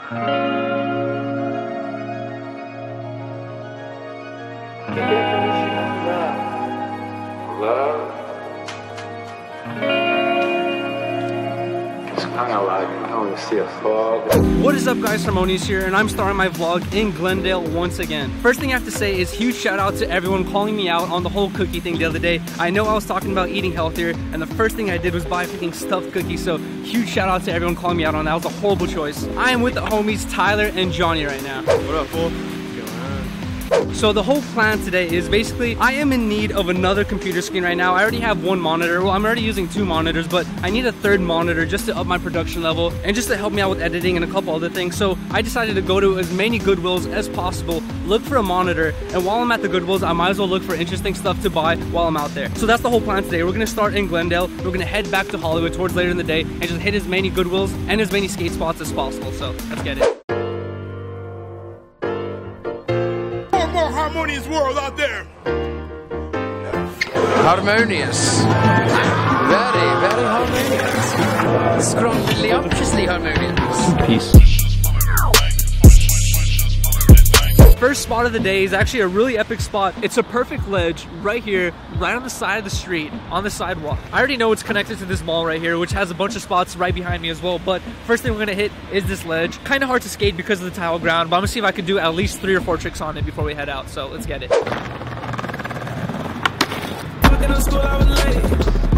Love. It's kind of like I don't see a fog. What is up, guys? Harmonious here, and I'm starting my vlog in Glendale once again. First thing I have to say is huge shout out to everyone calling me out on the whole cookie thing the other day. I know I was talking about eating healthier, and the first thing I did was buy freaking stuffed cookies, so huge shout out to everyone calling me out on that. It was a horrible choice. I am with the homies Tyler and Johnny right now. What up, fool? So the whole plan today is basically I am in need of another computer screen right now. I already have one monitor. Well, I'm already using 2 monitors, but I need a 3rd monitor just to up my production level and just to help me out with editing and a couple other things. So I decided to go to as many Goodwills as possible, look for a monitor, and while I'm at the Goodwills, I might as well look for interesting stuff to buy while I'm out there. So that's the whole plan today. We're gonna start in Glendale. We're gonna head back to Hollywood towards later in the day and just hit as many Goodwills and as many skate spots as possible. So let's get it. Harmonious world out there. Harmonious. Very, very harmonious. Scrumptiously harmonious. Peace. First spot of the day is actually a really epic spot. It's a perfect ledge right here, right on the side of the street, on the sidewalk. I already know it's connected to this mall right here, which has a bunch of spots right behind me as well, but first thing we're gonna hit is this ledge. Kind of hard to skate because of the tile ground, but I'm gonna see if I can do at least 3 or 4 tricks on it before we head out, so let's get it. Fucking on school, I was late.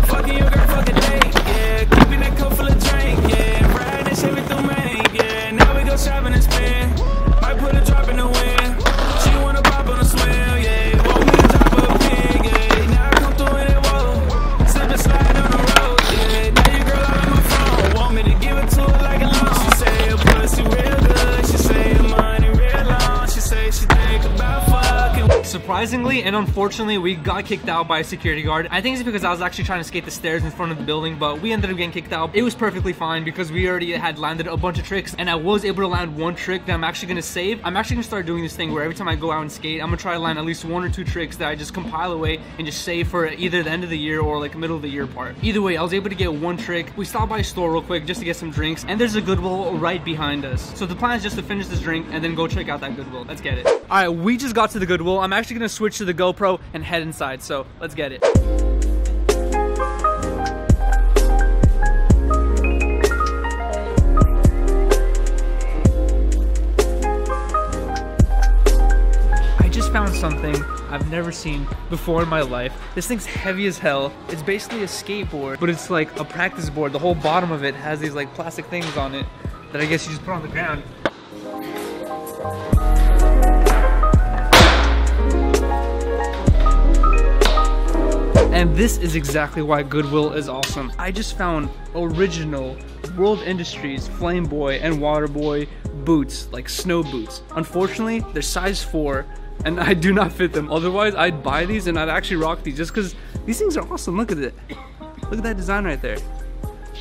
Fucking your girl, fucking date. Yeah, keeping that cup full of drink. Yeah, riding that shit with the main. Yeah, now we go shopping and spend. Might put a drop in the wind. She wanna pop on a swim. Yeah, want me to drop her a pin. Yeah, now I come through in it, whoa. Slip and slide on the road. Yeah, now your girl out on my phone. Want me to give it to her like a loan. She say her pussy real good. She say her money real long. She say she think about fucking. Surprisingly and unfortunately, we got kicked out by a security guard. I think it's because I was actually trying to skate the stairs in front of the building, but we ended up getting kicked out. It was perfectly fine because we already had landed a bunch of tricks, and I was able to land 1 trick that I'm actually gonna save. I'm actually gonna start doing this thing where every time I go out and skate, I'm gonna try to land at least 1 or 2 tricks that I just compile away and just save for either the end of the year or like middle of the year part. Either way, I was able to get 1 trick. We stopped by a store real quick just to get some drinks, and there's a Goodwill right behind us. So the plan is just to finish this drink and then go check out that Goodwill. Let's get it. All right, we just got to the Goodwill. I'm actually gonna switch to the GoPro and head inside, so let's get it. I just found something I've never seen before in my life. This thing's heavy as hell. It's basically a skateboard, but it's like a practice board. The whole bottom of it has these like plastic things on it that I guess you just put on the ground. And this is exactly why Goodwill is awesome. I just found original World Industries Flame Boy and Water Boy boots, like snow boots. Unfortunately, they're size 4 and I do not fit them. Otherwise, I'd buy these and I'd actually rock these just because these things are awesome. Look at it. Look at that design right there.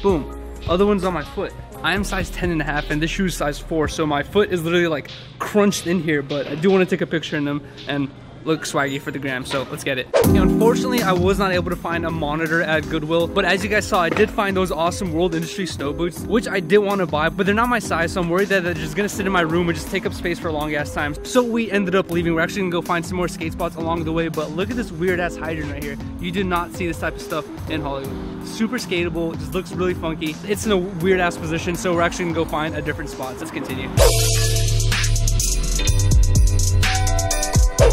Boom. Other one's on my foot. I am size 10.5 and this shoe is size 4, so my foot is literally like crunched in here, but I do want to take a picture in them and look swaggy for the gram, so let's get it. Okay, unfortunately, I was not able to find a monitor at Goodwill, but as you guys saw, I did find those awesome World Industries snow boots, which I did want to buy, but they're not my size, so I'm worried that they're just gonna sit in my room and just take up space for a long ass time. So we ended up leaving. We're actually gonna go find some more skate spots along the way, but look at this weird ass hydrant right here. You do not see this type of stuff in Hollywood. Super skatable, it just looks really funky. It's in a weird ass position, so we're actually gonna go find a different spot. Let's continue.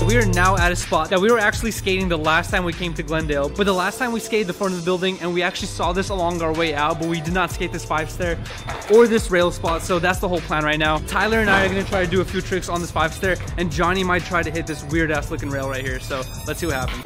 We are now at a spot that we were actually skating the last time we came to Glendale, but the last time we skated the front of the building and we actually saw this along our way out, but we did not skate this 5-stair or this rail spot, so that's the whole plan right now. Tyler and I are gonna try to do a few tricks on this 5-stair, and Johnny might try to hit this weird ass looking rail right here, so let's see what happens.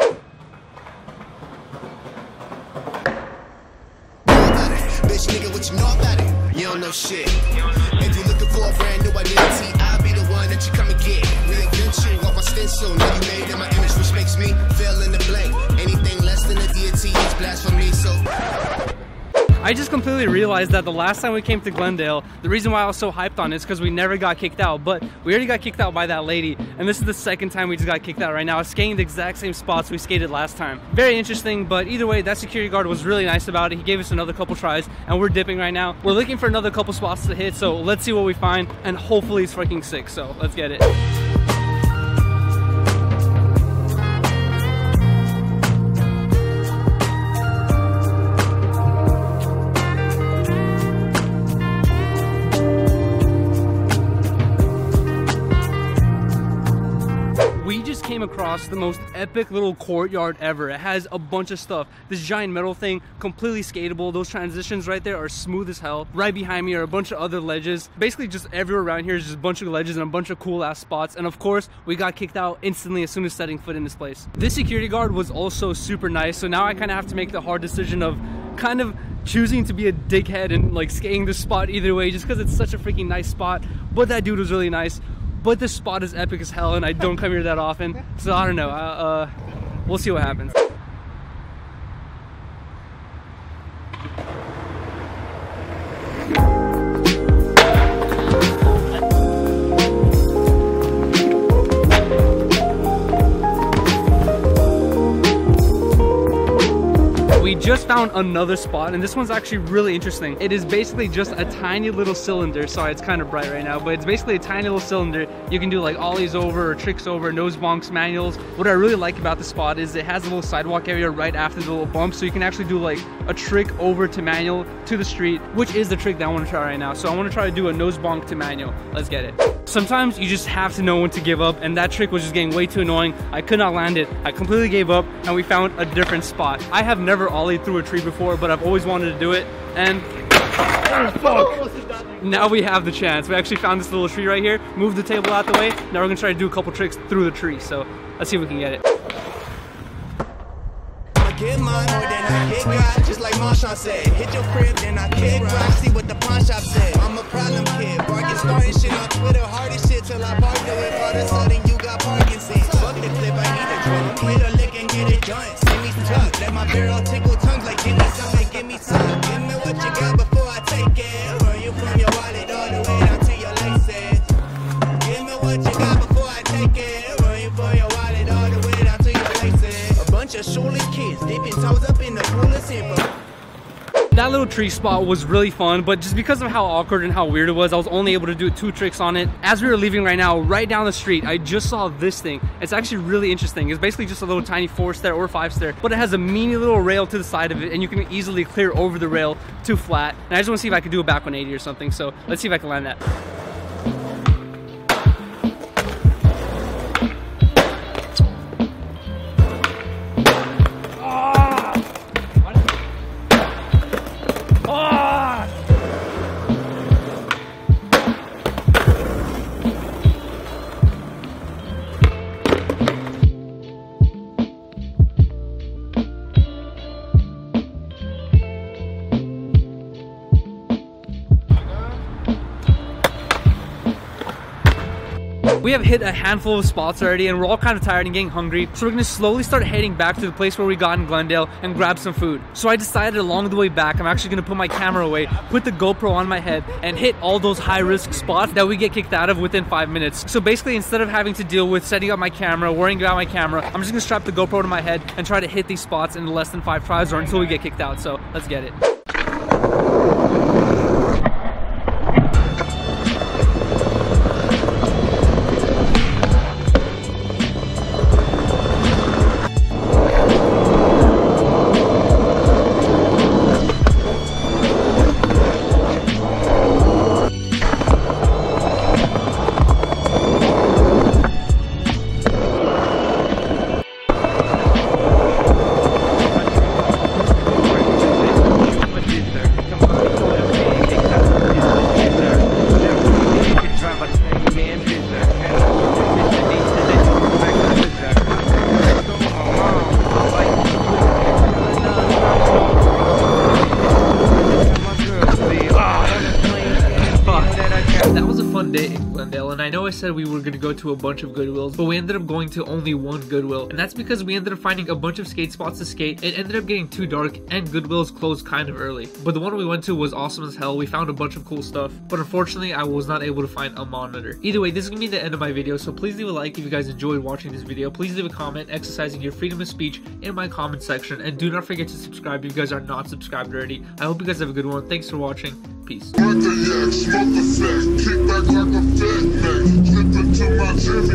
Bitch, nigga, what you know about it? You don't know shit. If you're looking for a brand new identity, I'll be the one that you come and get. Reinvent you, walk my stencil. Now you made in my image, which makes me fill in the blank. Anything less than a deity is blasphemy, so. I just completely realized that the last time we came to Glendale, the reason why I was so hyped on it is because we never got kicked out, but we already got kicked out by that lady, and this is the second time we just got kicked out right now. Skating the exact same spots we skated last time. Very interesting, but either way, that security guard was really nice about it. He gave us another couple tries, and we're dipping right now. We're looking for another couple spots to hit, so let's see what we find, and hopefully it's freaking sick, so let's get it. We just came across the most epic little courtyard ever. It has a bunch of stuff. This giant metal thing, completely skatable. Those transitions right there are smooth as hell. Right behind me are a bunch of other ledges. Basically just everywhere around here is just a bunch of ledges and a bunch of cool ass spots. And of course, we got kicked out instantly as soon as setting foot in this place. This security guard was also super nice. So now I kind of have to make the hard decision of kind of choosing to be a dickhead and like skating this spot either way, just because it's such a freaking nice spot. But that dude was really nice. But this spot is epic as hell, and I don't come here that often, so I don't know. We'll see what happens. We just found another spot, and this one's actually really interesting. It is basically just a tiny little cylinder. Sorry, it's kind of bright right now, but it's basically a tiny little cylinder. You can do like ollies over or tricks over, nose bonks, manuals. What I really like about the spot is it has a little sidewalk area right after the little bump, so you can actually do like a trick over to manual to the street, which is the trick that I want to try right now. So I want to try to do a nose bonk to manual. Let's get it. Sometimes you just have to know when to give up, and that trick was just getting way too annoying. I could not land it. I completely gave up, and we found a different spot. I have never ollied through a tree before, but I've always wanted to do it, and oh, fuck. Now we have the chance. We actually found this little tree right here, moved the table out the way. Now we're gonna try to do a couple tricks through the tree, so let's see if we can get it. Get mine or then I get God, just like Marshawn said. Hit your crib, then I kick rock, see what the pawn shop said. I'm a problem kid, barking, starting shit on Twitter, hard as shit till I park to it. All of a sudden you got Parkinson's. Fuck the clip, I need a drum. Hit a lick and get it done. Send me some tuck, let my barrel tickle tongues like give me something, give me some. Give me what you got before I take it. Run you from your wallet all the way down to your laces. Give me what you got before I take it. Run you from your wallet all the way down to your laces. A bunch of shoeless kids dipping toes up in the pool of silver. That little tree spot was really fun, but just because of how awkward and how weird it was, I was only able to do 2 tricks on it. As we were leaving right now, right down the street, I just saw this thing. It's actually really interesting. It's basically just a little tiny 4-stair or 5-stair, but it has a mini little rail to the side of it, and you can easily clear over the rail to flat. And I just want to see if I could do a back 180 or something, so let's see if I can land that. We have hit a handful of spots already, and we're all kind of tired and getting hungry, so we're gonna slowly start heading back to the place where we got in Glendale and grab some food. So I decided along the way back, I'm actually gonna put my camera away, put the GoPro on my head, and hit all those high-risk spots that we get kicked out of within 5 minutes. So basically, instead of having to deal with setting up my camera, worrying about my camera, I'm just gonna strap the GoPro to my head and try to hit these spots in less than 5 tries or until we get kicked out. So let's get it. I know I said we were gonna go to a bunch of Goodwills, but we ended up going to only one Goodwill, and that's because we ended up finding a bunch of skate spots to skate. It ended up getting too dark, and Goodwill's closed kind of early. But the one we went to was awesome as hell. We found a bunch of cool stuff, but unfortunately I was not able to find a monitor. Either way, this is gonna be the end of my video, so please leave a like if you guys enjoyed watching this video. Please leave a comment exercising your freedom of speech in my comment section, and do not forget to subscribe if you guys are not subscribed already. I hope you guys have a good one. Thanks for watching. Peace. Smokeasac, kick back like a fat man. Slip into my gym.